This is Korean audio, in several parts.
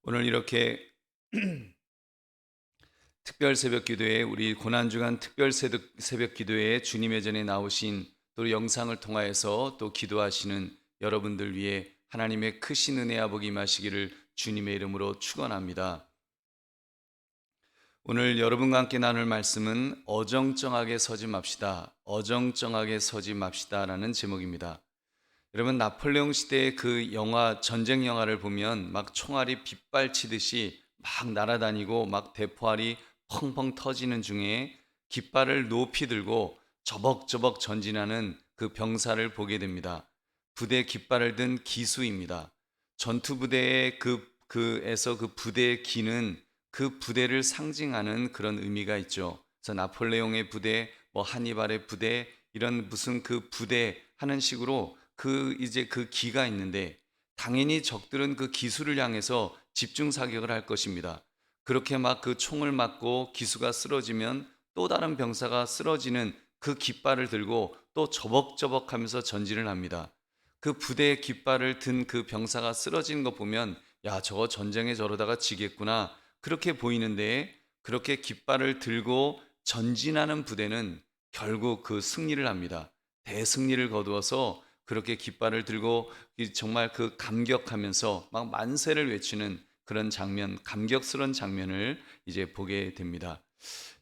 오늘 이렇게 특별 새벽 기도회, 우리 고난주간 특별 새벽 기도회에 주님의 전에 나오신 또 영상을 통하여서 또 기도하시는 여러분들 위해 하나님의 크신 은혜와 복이 임하시기를 주님의 이름으로 축원합니다. 오늘 여러분과 함께 나눌 말씀은 어정쩡하게 서지 맙시다. 어정쩡하게 서지 맙시다라는 제목입니다. 여러분, 나폴레옹 시대의 그 영화, 전쟁 영화를 보면 막 총알이 빗발치듯이 막 날아다니고 막 대포알이 펑펑 터지는 중에 깃발을 높이 들고 저벅저벅 전진하는 그 병사를 보게 됩니다. 부대 깃발을 든 기수입니다. 전투 부대의 그에서 그 부대의 기는 그 부대를 상징하는 그런 의미가 있죠. 그래서 나폴레옹의 부대, 뭐 하니발의 부대, 이런 무슨 그 부대 하는 식으로 이제 그 기가 있는데, 당연히 적들은 그 기수를 향해서 집중 사격을 할 것입니다. 그렇게 막 그 총을 맞고 기수가 쓰러지면 또 다른 병사가 쓰러지는 그 깃발을 들고 또 저벅저벅 하면서 전진을 합니다. 그 부대의 깃발을 든 그 병사가 쓰러지는 거 보면, 야, 저거 전쟁에 저러다가 지겠구나, 그렇게 보이는데, 그렇게 깃발을 들고 전진하는 부대는 결국 그 승리를 합니다. 대승리를 거두어서 그렇게 깃발을 들고 정말 그 감격하면서 막 만세를 외치는 그런 장면, 감격스러운 장면을 이제 보게 됩니다.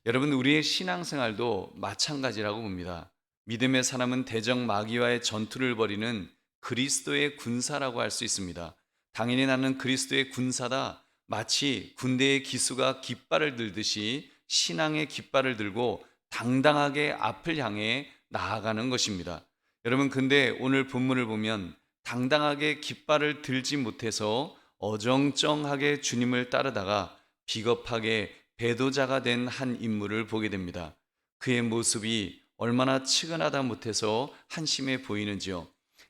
여러분, 우리의 신앙생활도 마찬가지라고 봅니다. 믿음의 사람은 대적 마귀와의 전투를 벌이는 그리스도의 군사라고 할 수 있습니다. 당연히 나는 그리스도의 군사다, 마치 군대의 기수가 깃발을 들듯이 신앙의 깃발을 들고 당당하게 앞을 향해 나아가는 것입니다. 여러분, 근데 오늘 본문을 보면 당당하게 깃발을 들지 못해서 어정쩡하게 주님을 따르다가 비겁하게 배도자가 된 한 인물을 보게 됩니다. 그의 모습이 얼마나 측은하다 못해서 한심해 보이는지요.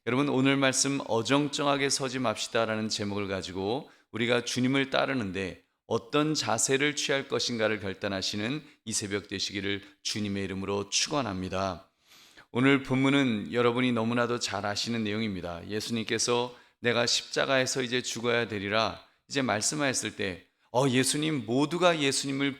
여러분, 오늘 말씀 어정쩡하게 서지 맙시다라는 제목을 가지고 우리가 주님을 따르는데 어떤 자세를 취할 것인가를 결단하시는 이 새벽 되시기를 주님의 이름으로 축원합니다. 오늘 본문은 여러분이 너무나도 잘 아시는 내용입니다. 예수님께서 내가 십자가에서 이제 죽어야 되리라 이제 말씀하셨을 때, 예수님, 모두가 예수님을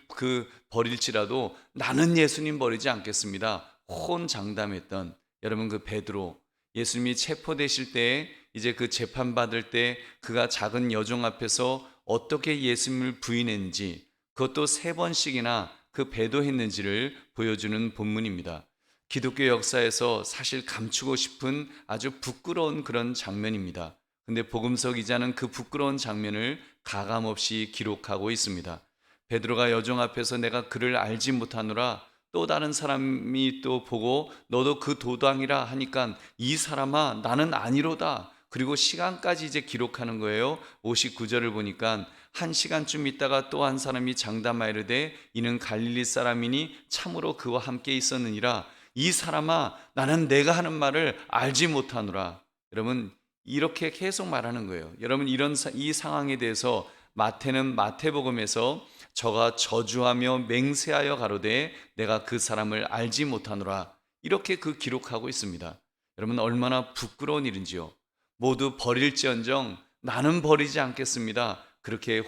버릴지라도 나는 예수님 버리지 않겠습니다, 호언장담했던 여러분, 그 베드로, 예수님이 체포되실 때 이제 그 재판 받을 때 그가 작은 여종 앞에서 어떻게 예수님을 부인했는지, 그것도 3번씩이나 그 배도했는지를 보여주는 본문입니다. 기독교 역사에서 사실 감추고 싶은 아주 부끄러운 그런 장면입니다. 근데 복음서 기자는 그 부끄러운 장면을 가감없이 기록하고 있습니다. 베드로가 여종 앞에서 내가 그를 알지 못하노라, 또 다른 사람이 또 보고 너도 그 도당이라 하니까 이 사람아 나는 아니로다, 그리고 시간까지 이제 기록하는 거예요. 59절을 보니까 1시간쯤 있다가 또 한 사람이 장담하이르되 이는 갈릴리 사람이니 참으로 그와 함께 있었느니라, 이 사람아 나는 내가 하는 말을 알지 못하노라. 여러분, 이렇게 계속 말하는 거예요. 여러분, 이 상황에 대해서 마태는 마태복음에서 저가 저주하며 맹세하여 가로되 내가 그 사람을 알지 못하노라, 이렇게 기록하고 있습니다. 여러분, 얼마나 부끄러운 일인지요. 모두 버릴지언정 나는 버리지 않겠습니다, 그렇게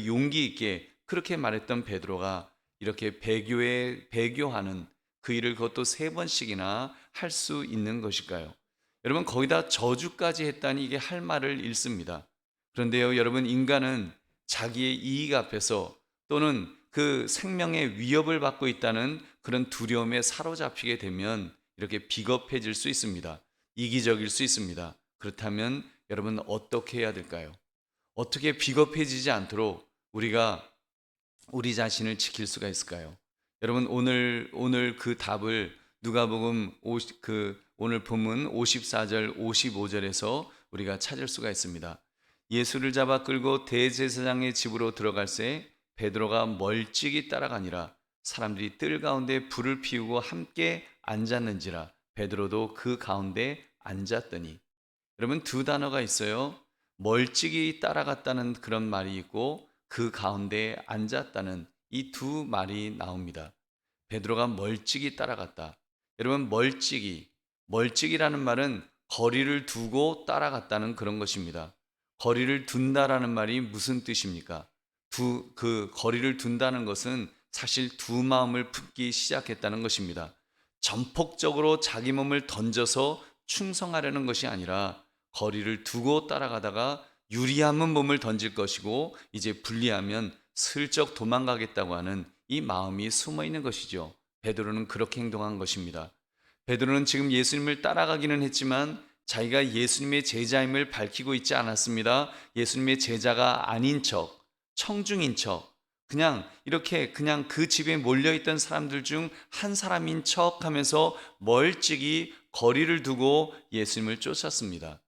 용기 있게 그렇게 말했던 베드로가 이렇게 배교하는 그 일을, 그것도 3번씩이나 할 수 있는 것일까요? 여러분, 거기다 저주까지 했다니 이게 할 말을 잃습니다. 그런데요, 여러분, 인간은 자기의 이익 앞에서 또는 그 생명의 위협을 받고 있다는 그런 두려움에 사로잡히게 되면 이렇게 비겁해질 수 있습니다. 이기적일 수 있습니다. 그렇다면 여러분, 어떻게 해야 될까요? 어떻게 비겁해지지 않도록 우리가 우리 자신을 지킬 수가 있을까요? 여러분, 오늘 그 답을 누가복음 오늘 본문 54절 55절에서 우리가 찾을 수가 있습니다. 예수를 잡아 끌고 대제사장의 집으로 들어갈새 베드로가 멀찍이 따라가니라. 사람들이 뜰 가운데 불을 피우고 함께 앉았는지라. 베드로도 그 가운데 앉았더니. 여러분, 두 단어가 있어요. 멀찍이 따라갔다는 그런 말이 있고 그 가운데 앉았다는 이 두 말이 나옵니다. 베드로가 멀찍이 따라갔다. 여러분, 멀찍이라는 말은 거리를 두고 따라갔다는 그런 것입니다. 거리를 둔다라는 말이 무슨 뜻입니까? 그 거리를 둔다는 것은 사실 두 마음을 품기 시작했다는 것입니다. 전폭적으로 자기 몸을 던져서 충성하려는 것이 아니라 거리를 두고 따라가다가 유리하면 몸을 던질 것이고 이제 불리하면 슬쩍 도망가겠다고 하는 이 마음이 숨어 있는 것이죠. 베드로는 그렇게 행동한 것입니다. 베드로는 지금 예수님을 따라가기는 했지만 자기가 예수님의 제자임을 밝히고 있지 않았습니다. 예수님의 제자가 아닌 척, 청중인 척, 그냥 이렇게 그냥 그 집에 몰려있던 사람들 중 한 사람인 척 하면서 멀찍이 거리를 두고 예수님을 쫓았습니다.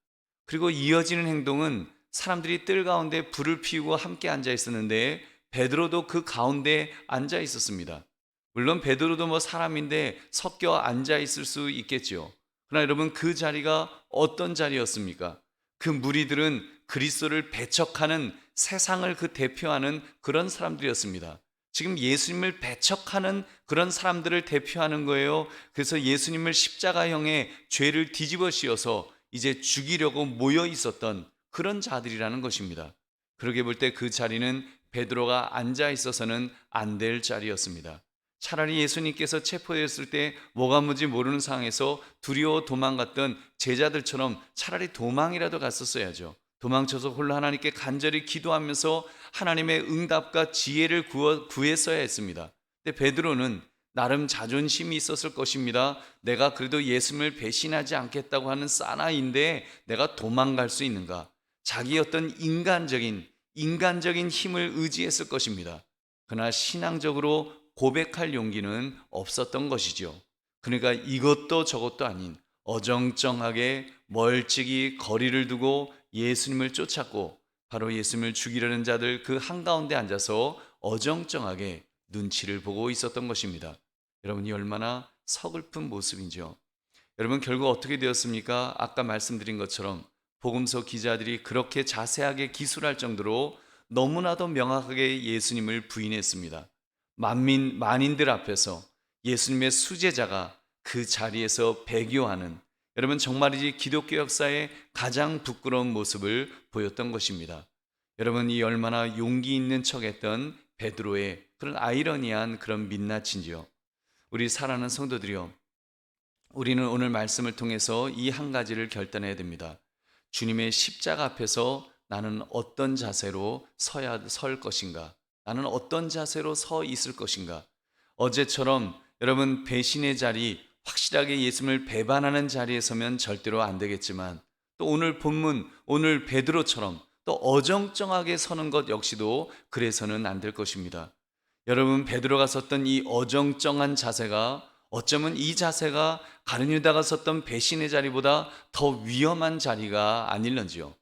그리고 이어지는 행동은 사람들이 뜰 가운데 불을 피우고 함께 앉아 있었는데 베드로도 그 가운데 앉아 있었습니다. 물론 베드로도 뭐 사람인데 섞여 앉아 있을 수 있겠죠. 그러나 여러분 그 자리가 어떤 자리였습니까? 그 무리들은 그리스도를 배척하는 세상을 그 대표하는 그런 사람들이었습니다. 지금 예수님을 배척하는 그런 사람들을 대표하는 거예요. 그래서 예수님을 십자가형의 죄를 뒤집어 씌워서 이제 죽이려고 모여 있었던 그런 자들이라는 것입니다. 그러게 볼 때 그 자리는 베드로가 앉아 있어서는 안 될 자리였습니다. 차라리 예수님께서 체포되었을 때 뭐가 뭔지 모르는 상황에서 두려워 도망갔던 제자들처럼 차라리 도망이라도 갔었어야죠. 도망쳐서 홀로 하나님께 간절히 기도하면서 하나님의 응답과 지혜를 구했어야 했습니다. 근데 베드로는 나름 자존심이 있었을 것입니다. 내가 그래도 예수님을 배신하지 않겠다고 하는 사나이인데 내가 도망갈 수 있는가? 자기 어떤 인간적인 힘을 의지했을 것입니다. 그러나 신앙적으로 고백할 용기는 없었던 것이죠. 그러니까 이것도 저것도 아닌 어정쩡하게 멀찍이 거리를 두고 예수님을 쫓았고 바로 예수님을 죽이려는 자들 그 한가운데 앉아서 어정쩡하게 눈치를 보고 있었던 것입니다. 여러분이 얼마나 서글픈 모습인지요. 여러분 결국 어떻게 되었습니까? 아까 말씀드린 것처럼 복음서 기자들이 그렇게 자세하게 기술할 정도로 너무나도 명확하게 예수님을 부인했습니다. 만인들 앞에서 예수님의 수제자가 그 자리에서 배교하는, 여러분 정말이지 기독교 역사의 가장 부끄러운 모습을 보였던 것입니다. 여러분 이 얼마나 용기 있는 척했던 베드로의 그런 아이러니한 그런 민낯인지요. 우리 사랑하는 성도들이요, 우리는 오늘 말씀을 통해서 이 한 가지를 결단해야 됩니다. 주님의 십자가 앞에서 나는 어떤 자세로 설 것인가? 나는 어떤 자세로 서 있을 것인가? 어제처럼 여러분 배신의 자리, 확실하게 예수님을 배반하는 자리에 서면 절대로 안 되겠지만 또 오늘 본문, 오늘 베드로처럼 또 어정쩡하게 서는 것 역시도 그래서는 안 될 것입니다. 여러분 베드로가 섰던 이 어정쩡한 자세가 어쩌면 이 자세가 가룟 유다가 섰던 배신의 자리보다 더 위험한 자리가 아닐런지요.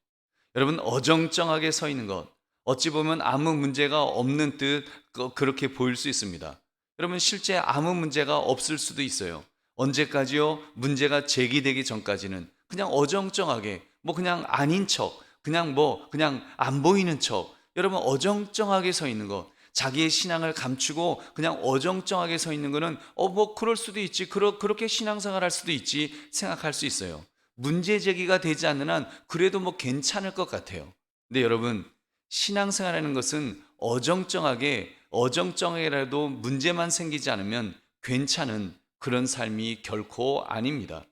여러분 어정쩡하게 서 있는 것 어찌 보면 아무 문제가 없는 듯 그렇게 보일 수 있습니다. 여러분 실제 아무 문제가 없을 수도 있어요. 언제까지요? 문제가 제기되기 전까지는 그냥 어정쩡하게 그냥 아닌 척 그냥 안 보이는 척 여러분 어정쩡하게 서 있는 것, 자기의 신앙을 감추고 그냥 어정쩡하게 서 있는 거는 그럴 수도 있지, 그렇게 신앙생활 할 수도 있지 생각할 수 있어요. 문제 제기가 되지 않는 한 그래도 괜찮을 것 같아요. 근데 여러분 신앙생활하는 것은 어정쩡하게라도 문제만 생기지 않으면 괜찮은 그런 삶이 결코 아닙니다.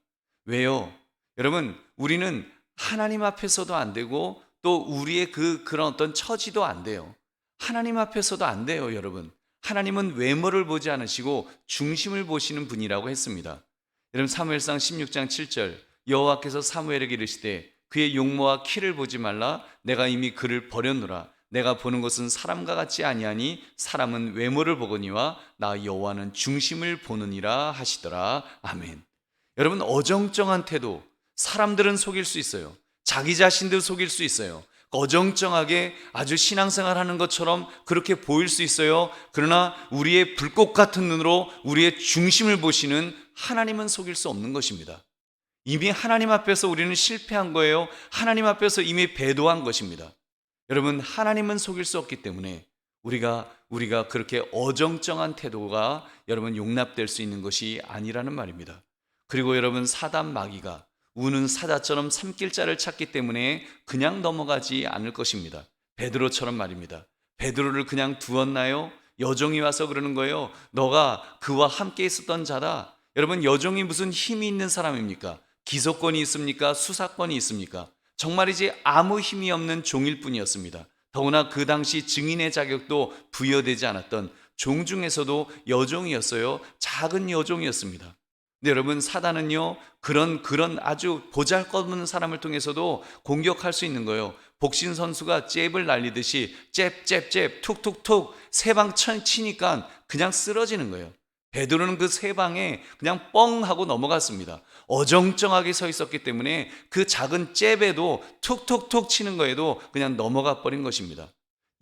왜요? 여러분 우리는 하나님 앞에서도 안 되고 또 우리의 그런 어떤 처지도 안 돼요. 하나님 앞에서도 안 돼요. 여러분 하나님은 외모를 보지 않으시고 중심을 보시는 분이라고 했습니다. 여러분 사무엘상 16장 7절 여호와께서 사무엘에게 이르시되 그의 용모와 키를 보지 말라. 내가 이미 그를 버렸노라. 내가 보는 것은 사람과 같지 아니하니 사람은 외모를 보거니와 나 여호와는 중심을 보느니라 하시더라. 아멘. 여러분 어정쩡한 태도, 사람들은 속일 수 있어요. 자기 자신들 속일 수 있어요. 어정쩡하게 아주 신앙생활 하는 것처럼 그렇게 보일 수 있어요. 그러나 우리의 불꽃 같은 눈으로 우리의 중심을 보시는 하나님은 속일 수 없는 것입니다. 이미 하나님 앞에서 우리는 실패한 거예요. 하나님 앞에서 이미 배도한 것입니다. 여러분 하나님은 속일 수 없기 때문에 우리가 그렇게 어정쩡한 태도가 여러분 용납될 수 있는 것이 아니라는 말입니다. 그리고 여러분 사단 마귀가 우는 사자처럼 삼킬자를 찾기 때문에 그냥 넘어가지 않을 것입니다. 베드로처럼 말입니다. 베드로를 그냥 두었나요? 여종이 와서 그러는 거예요. 너가 그와 함께 있었던 자다. 여러분, 여종이 무슨 힘이 있는 사람입니까? 기소권이 있습니까? 수사권이 있습니까? 정말이지 아무 힘이 없는 종일 뿐이었습니다. 더구나 그 당시 증인의 자격도 부여되지 않았던 종 중에서도 여종이었어요. 작은 여종이었습니다. 근데 여러분, 사단은요, 그런 아주 보잘것없는 사람을 통해서도 공격할 수 있는 거예요. 복싱 선수가 잽을 날리듯이 잽 툭툭툭 세 방 치니까 그냥 쓰러지는 거예요. 베드로는 그 세 방에 그냥 뻥 하고 넘어갔습니다. 어정쩡하게 서 있었기 때문에 그 작은 잽에도 툭툭툭 치는 거에도 그냥 넘어가 버린 것입니다.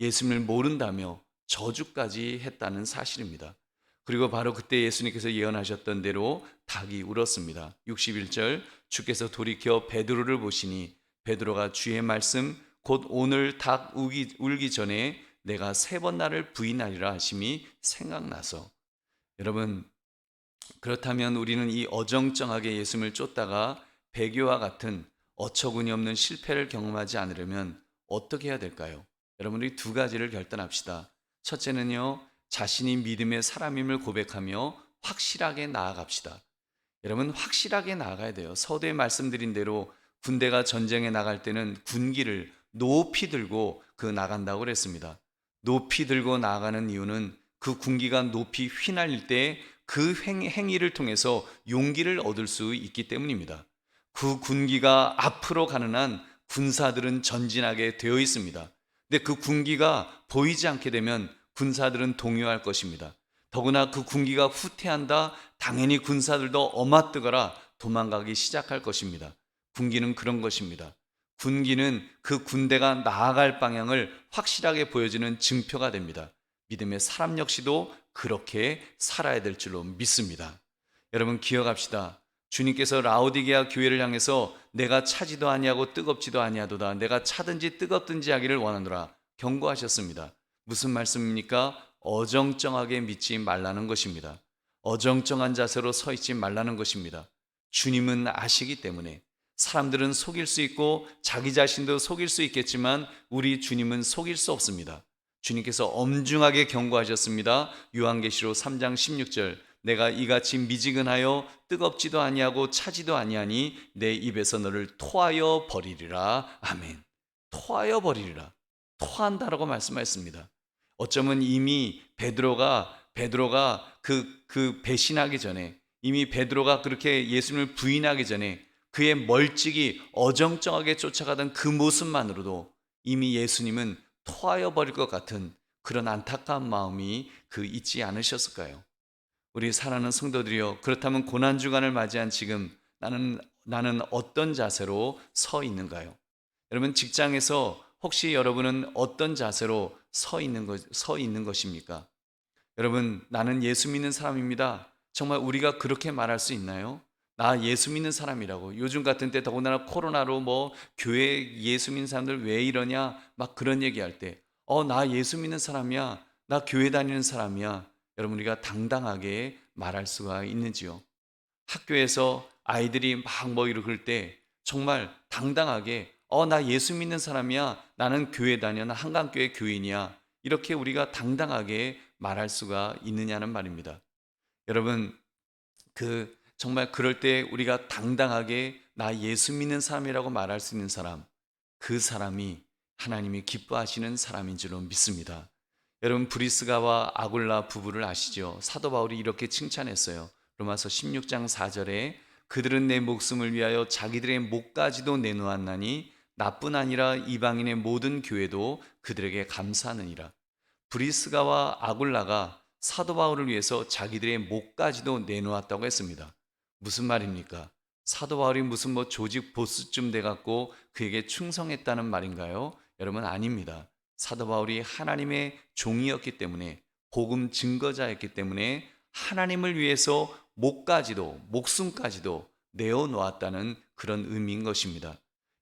예수님을 모른다며 저주까지 했다는 사실입니다. 그리고 바로 그때 예수님께서 예언하셨던 대로 닭이 울었습니다. 61절, 주께서 돌이켜 베드로를 보시니 베드로가 주의 말씀 곧 오늘 닭 울기 전에 내가 3번 나를 부인하리라 하심이 생각나서. 여러분, 그렇다면 우리는 이 어정쩡하게 예수님을 쫓다가 배교와 같은 어처구니 없는 실패를 경험하지 않으려면 어떻게 해야 될까요? 여러분, 우리 두 가지를 결단합시다. 첫째는요, 자신이 믿음의 사람임을 고백하며 확실하게 나아갑시다. 여러분, 확실하게 나아가야 돼요. 서두에 말씀드린 대로 군대가 전쟁에 나갈 때는 군기를 높이 들고 나간다고 그랬습니다. 높이 들고 나아가는 이유는 그 군기가 높이 휘날릴 때 그 행위를 통해서 용기를 얻을 수 있기 때문입니다. 그 군기가 앞으로 가는 한 군사들은 전진하게 되어 있습니다. 근데 그 군기가 보이지 않게 되면 군사들은 동요할 것입니다. 더구나 그 군기가 후퇴한다, 당연히 군사들도 엄아뜨거라 도망가기 시작할 것입니다. 군기는 그런 것입니다. 군기는 그 군대가 나아갈 방향을 확실하게 보여주는 증표가 됩니다. 믿음의 사람 역시도 그렇게 살아야 될 줄로 믿습니다. 여러분, 기억합시다. 주님께서 라오디게아 교회를 향해서 내가 차지도 아니하고 뜨겁지도 아니하도다, 내가 차든지 뜨겁든지 하기를 원하노라 경고하셨습니다. 무슨 말씀입니까? 어정쩡하게 믿지 말라는 것입니다. 어정쩡한 자세로 서 있지 말라는 것입니다. 주님은 아시기 때문에. 사람들은 속일 수 있고 자기 자신도 속일 수 있겠지만 우리 주님은 속일 수 없습니다. 주님께서 엄중하게 경고하셨습니다. 요한계시록 3장 16절, 내가 이같이 미지근하여 뜨겁지도 아니하고 차지도 아니하니 내 입에서 너를 토하여 버리리라. 아멘. 토하여 버리리라. 토한다라고 말씀하셨습니다. 어쩌면 이미 베드로가 그 배신하기 전에, 이미 베드로가 그렇게 예수님을 부인하기 전에 그의 멀찍이 어정쩡하게 쫓아가던 그 모습만으로도 이미 예수님은 토하여 버릴 것 같은 그런 안타까운 마음이 있지 않으셨을까요? 우리 사랑하는 성도들이여, 그렇다면 고난주간을 맞이한 지금 나는 어떤 자세로 서 있는가요? 여러분, 직장에서 혹시 여러분은 어떤 자세로 서 있는 것입니까? 여러분, 나는 예수 믿는 사람입니다. 정말 우리가 그렇게 말할 수 있나요? 나 예수 믿는 사람이라고. 요즘 같은 때 더군다나 코로나로 교회 예수 믿는 사람들 왜 이러냐 막 그런 얘기할 때 나 예수 믿는 사람이야, 나 교회 다니는 사람이야, 여러분, 우리가 당당하게 말할 수가 있는지요? 학교에서 아이들이 막 이럴 때 정말 당당하게 나 예수 믿는 사람이야, 나는 교회 다녀, 나 한강교회 교인이야, 이렇게 우리가 당당하게 말할 수가 있느냐는 말입니다. 여러분, 정말 그럴 때 우리가 당당하게 나 예수 믿는 사람이라고 말할 수 있는 사람, 그 사람이 하나님이 기뻐하시는 사람인 줄로 믿습니다. 여러분, 브리스가와 아굴라 부부를 아시죠? 사도 바울이 이렇게 칭찬했어요. 로마서 16장 4절에 그들은 내 목숨을 위하여 자기들의 목까지도 내놓았나니 나뿐 아니라 이방인의 모든 교회도 그들에게 감사하느니라. 브리스가와 아굴라가 사도 바울을 위해서 자기들의 목까지도 내놓았다고 했습니다. 무슨 말입니까? 사도 바울이 무슨 조직 보스쯤 돼갖고 그에게 충성했다는 말인가요? 여러분, 아닙니다. 사도 바울이 하나님의 종이었기 때문에, 복음 증거자였기 때문에 하나님을 위해서 목숨까지도 내어놓았다는 그런 의미인 것입니다.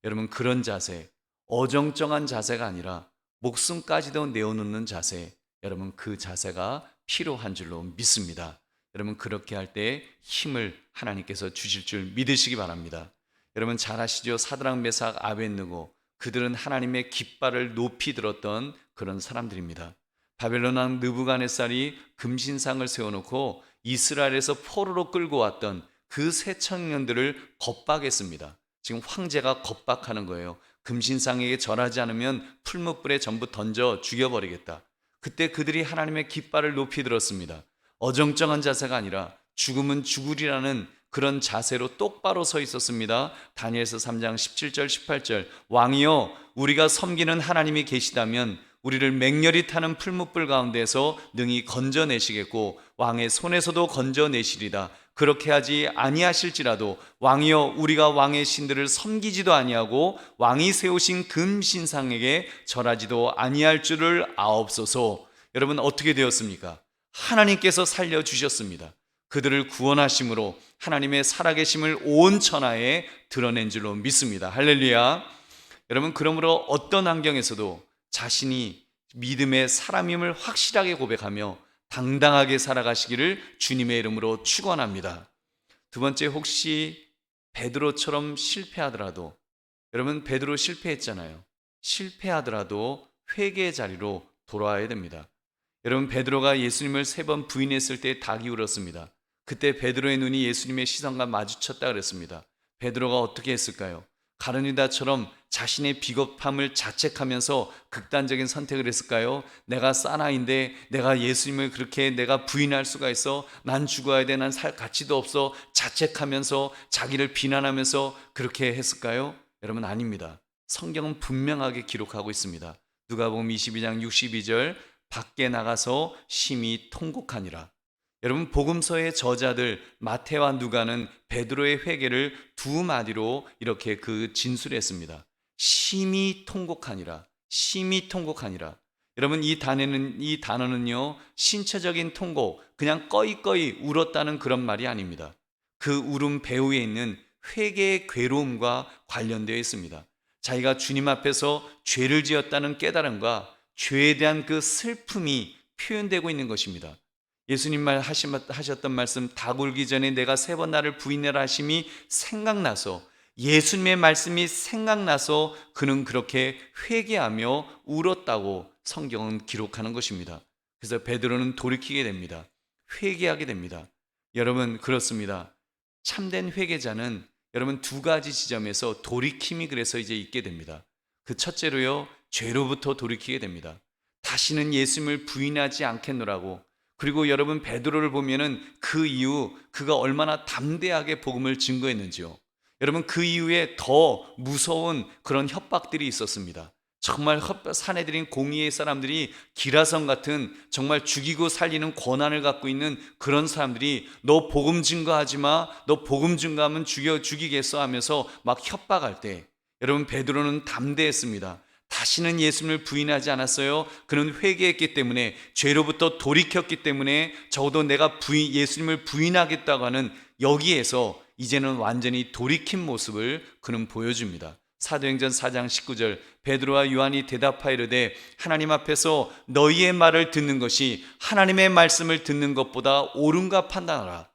여러분, 그런 자세, 어정쩡한 자세가 아니라 목숨까지도 내어놓는 자세, 여러분, 그 자세가 필요한 줄로 믿습니다. 여러분, 그렇게 할 때 힘을 하나님께서 주실 줄 믿으시기 바랍니다. 여러분 잘 아시죠? 사드락 메삭 아벳느고, 그들은 하나님의 깃발을 높이 들었던 그런 사람들입니다. 바벨론 왕 느부갓네살이 금신상을 세워놓고 이스라엘에서 포로로 끌고 왔던 그 새 청년들을 겁박했습니다. 지금 황제가 겁박하는 거예요. 금신상에게 절하지 않으면 풀무불에 전부 던져 죽여버리겠다. 그때 그들이 하나님의 깃발을 높이 들었습니다. 어정쩡한 자세가 아니라 죽으면 죽으리라는 그런 자세로 똑바로 서 있었습니다. 다니엘서 3장 17절 18절, 왕이여 우리가 섬기는 하나님이 계시다면 우리를 맹렬히 타는 풀무불 가운데서 능히 건져내시겠고 왕의 손에서도 건져내시리다. 그렇게 하지 아니하실지라도 왕이여 우리가 왕의 신들을 섬기지도 아니하고 왕이 세우신 금신상에게 절하지도 아니할 줄을 아옵소서. 여러분 어떻게 되었습니까? 하나님께서 살려주셨습니다. 그들을 구원하심으로 하나님의 살아계심을 온 천하에 드러낸 줄로 믿습니다. 할렐루야. 여러분 그러므로 어떤 환경에서도 자신이 믿음의 사람임을 확실하게 고백하며 당당하게 살아가시기를 주님의 이름으로 축원합니다. 두 번째, 혹시 베드로처럼 실패하더라도, 여러분 베드로 실패했잖아요. 실패하더라도 회개의 자리로 돌아와야 됩니다. 여러분 베드로가 예수님을 3번 부인했을 때 닭이 울었습니다. 그때 베드로의 눈이 예수님의 시선과 마주쳤다 그랬습니다. 베드로가 어떻게 했을까요? 가룟유다처럼 자신의 비겁함을 자책하면서 극단적인 선택을 했을까요? 내가 사나이인데 내가 예수님을 그렇게 내가 부인할 수가 있어? 난 죽어야 돼, 난 살 가치도 없어, 자책하면서 자기를 비난하면서 그렇게 했을까요? 여러분 아닙니다. 성경은 분명하게 기록하고 있습니다. 누가복음 22장 62절, 밖에 나가서 심히 통곡하니라. 여러분 복음서의 저자들 마태와 누가는 베드로의 회개를 두 마디로 이렇게 진술했습니다. 심히 통곡하니라. 심히 통곡하니라. 여러분 이 단어는요 신체적인 통곡, 그냥 꺼이꺼이 울었다는 그런 말이 아닙니다. 그 울음 배후에 있는 회개의 괴로움과 관련되어 있습니다. 자기가 주님 앞에서 죄를 지었다는 깨달음과 죄에 대한 그 슬픔이 표현되고 있는 것입니다. 예수님 하셨던 말씀, 닭 울기 전에 내가 3번 나를 부인하라 하심이 생각나서, 예수님의 말씀이 생각나서 그는 그렇게 회개하며 울었다고 성경은 기록하는 것입니다. 그래서 베드로는 돌이키게 됩니다. 회개하게 됩니다. 여러분 그렇습니다. 참된 회개자는 여러분 2가지 지점에서 돌이킴이 그래서 이제 있게 됩니다. 그 첫째로요, 죄로부터 돌이키게 됩니다. 다시는 예수님을 부인하지 않겠노라고. 그리고 여러분 베드로를 보면은 그 이후 그가 얼마나 담대하게 복음을 증거했는지요. 여러분 그 이후에 더 무서운 그런 협박들이 있었습니다. 정말 사내들인 공의의 사람들이, 기라성 같은 정말 죽이고 살리는 권한을 갖고 있는 그런 사람들이 너 복음 증거하지 마, 너 복음 증거하면 죽이겠어 하면서 막 협박할 때 여러분 베드로는 담대했습니다. 다시는 예수님을 부인하지 않았어요. 그는 회개했기 때문에, 죄로부터 돌이켰기 때문에 적어도 내가 예수님을 부인하겠다고 하는 여기에서 이제는 완전히 돌이킨 모습을 그는 보여줍니다. 사도행전 4장 19절, 베드로와 요한이 대답하여 이르되 하나님 앞에서 너희의 말을 듣는 것이 하나님의 말씀을 듣는 것보다 옳은가 판단하라.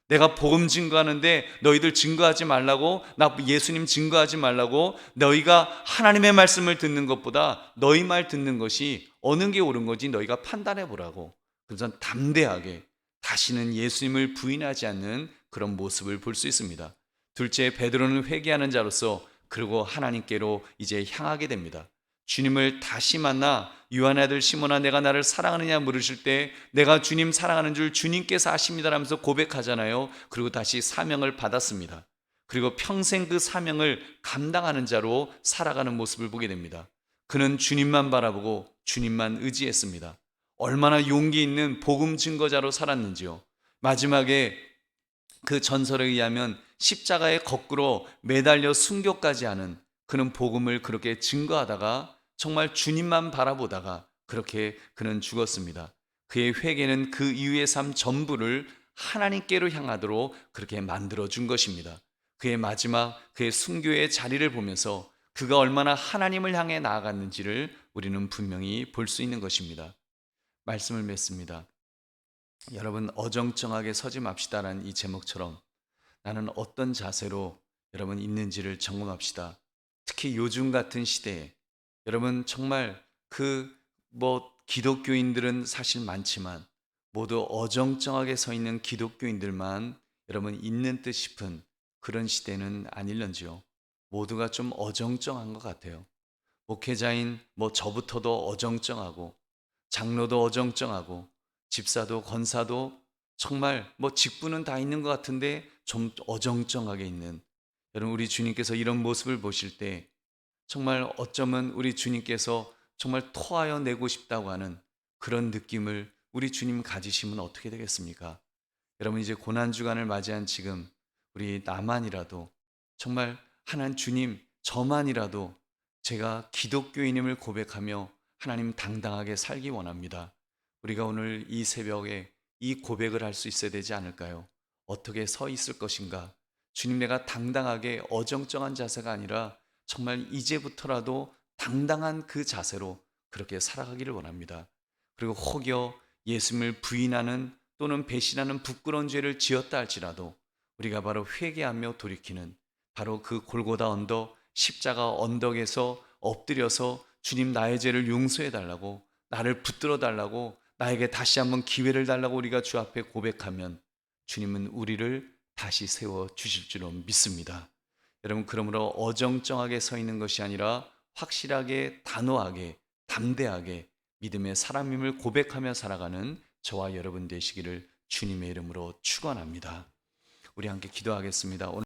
내가 복음 증거하는데 너희들 증거하지 말라고, 나 예수님 증거하지 말라고, 너희가 하나님의 말씀을 듣는 것보다 너희 말 듣는 것이 어느 게 옳은 건지 너희가 판단해 보라고. 그래서 담대하게 다시는 예수님을 부인하지 않는 그런 모습을 볼 수 있습니다. 둘째, 베드로는 회개하는 자로서 그리고 하나님께로 이제 향하게 됩니다. 주님을 다시 만나 요한의 아들 시몬아 내가 나를 사랑하느냐 물으실 때 내가 주님 사랑하는 줄 주님께서 아십니다 라면서 고백하잖아요. 그리고 다시 사명을 받았습니다. 그리고 평생 그 사명을 감당하는 자로 살아가는 모습을 보게 됩니다. 그는 주님만 바라보고 주님만 의지했습니다. 얼마나 용기 있는 복음 증거자로 살았는지요. 마지막에 그 전설에 의하면 십자가에 거꾸로 매달려 순교까지 하는, 그는 복음을 그렇게 증거하다가 정말 주님만 바라보다가 그렇게 그는 죽었습니다. 그의 회개는 그 이후의 삶 전부를 하나님께로 향하도록 그렇게 만들어 준 것입니다. 그의 마지막 그의 순교의 자리를 보면서 그가 얼마나 하나님을 향해 나아갔는지를 우리는 분명히 볼 수 있는 것입니다. 말씀을 맺습니다. 여러분 어정쩡하게 서지 맙시다라는 이 제목처럼 나는 어떤 자세로 여러분 있는지를 점검합시다. 특히 요즘 같은 시대에 여러분 정말 기독교인들은 사실 많지만 모두 어정쩡하게 서 있는 기독교인들만 여러분 있는 듯 싶은 그런 시대는 아닐런지요. 모두가 좀 어정쩡한 것 같아요. 목회자인 저부터도 어정쩡하고 장로도 어정쩡하고 집사도 권사도 정말 직분은 다 있는 것 같은데 좀 어정쩡하게 있는, 여러분 우리 주님께서 이런 모습을 보실 때 정말 어쩌면 우리 주님께서 정말 토하여 내고 싶다고 하는 그런 느낌을 우리 주님 가지시면 어떻게 되겠습니까? 여러분 이제 고난주간을 맞이한 지금 우리 나만이라도 정말 하나님 주님 저만이라도 제가 기독교인임을 고백하며 하나님 당당하게 살기 원합니다. 우리가 오늘 이 새벽에 이 고백을 할 수 있어야 되지 않을까요? 어떻게 서 있을 것인가? 주님, 내가 당당하게 어정쩡한 자세가 아니라 정말 이제부터라도 당당한 그 자세로 그렇게 살아가기를 원합니다. 그리고 혹여 예수님을 부인하는 또는 배신하는 부끄러운 죄를 지었다 할지라도 우리가 바로 회개하며 돌이키는 바로 그 골고다 언덕, 십자가 언덕에서 엎드려서 주님 나의 죄를 용서해 달라고, 나를 붙들어 달라고, 나에게 다시 한번 기회를 달라고 우리가 주 앞에 고백하면 주님은 우리를 다시 세워 주실 줄로 믿습니다. 여러분, 그러므로 어정쩡하게 서 있는 것이 아니라 확실하게, 단호하게, 담대하게 믿음의 사람임을 고백하며 살아가는 저와 여러분 되시기를 주님의 이름으로 축원합니다. 우리 함께 기도하겠습니다.